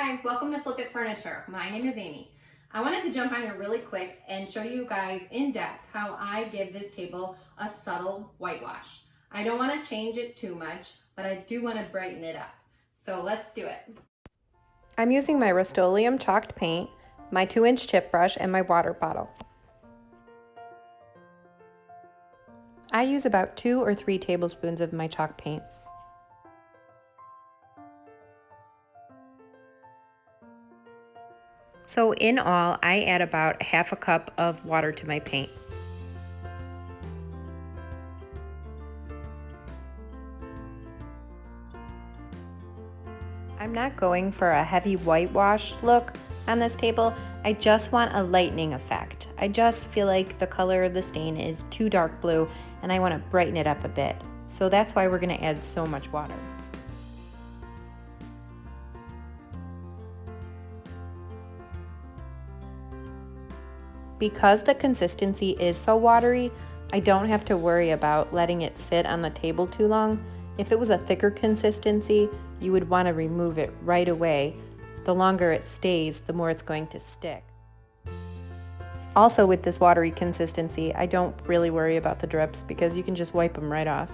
Hi, welcome to Flip It Furniture. My name is Amy. I wanted to jump on here really quick and show you guys in depth how I give this table a subtle whitewash. I don't want to change it too much, but I do want to brighten it up. So let's do it. I'm using my Rust-Oleum chalked paint, my 2-inch chip brush, and my water bottle. I use about 2 or 3 tablespoons of my chalk paint. So in all, I add about half a cup of water to my paint. I'm not going for a heavy whitewash look on this table. I just want a lightening effect. I just feel like the color of the stain is too dark blue and I want to brighten it up a bit. So that's why we're going to add so much water. Because the consistency is so watery, I don't have to worry about letting it sit on the table too long. If it was a thicker consistency, you would want to remove it right away. The longer it stays, the more it's going to stick. Also with this watery consistency, I don't really worry about the drips because you can just wipe them right off.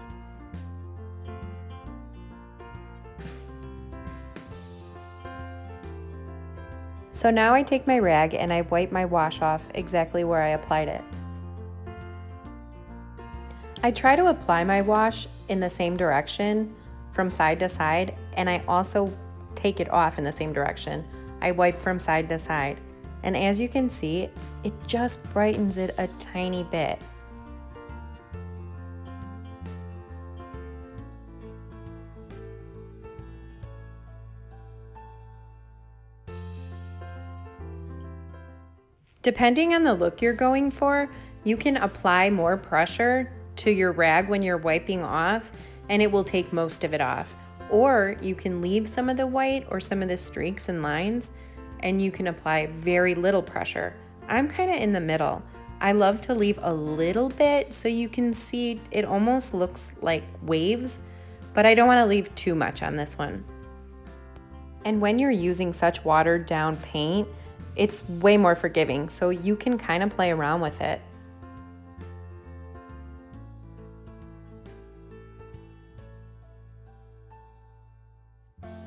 So now I take my rag and I wipe my wash off exactly where I applied it. I try to apply my wash in the same direction from side to side, and I also take it off in the same direction. I wipe from side to side, and as you can see, it just brightens it a tiny bit. Depending on the look you're going for, you can apply more pressure to your rag when you're wiping off and it will take most of it off. Or you can leave some of the white or some of the streaks and lines and you can apply very little pressure. I'm kind of in the middle. I love to leave a little bit so you can see it almost looks like waves, but I don't want to leave too much on this one. And when you're using such watered down paint, it's way more forgiving, so you can kind of play around with it.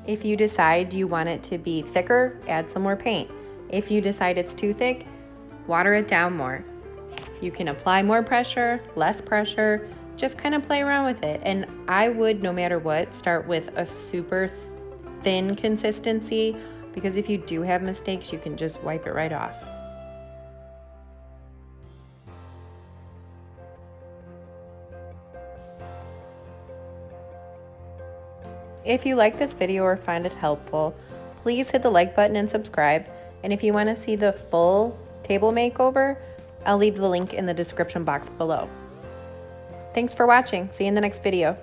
If you decide you want it to be thicker, add some more paint. If you decide it's too thick, water it down more. You can apply more pressure, less pressure, just kind of play around with it. And I would, no matter what, start with a super thin consistency, because if you do have mistakes, you can just wipe it right off. If you like this video or find it helpful, please hit the like button and subscribe. And if you want to see the full table makeover, I'll leave the link in the description box below. Thanks for watching. See you in the next video.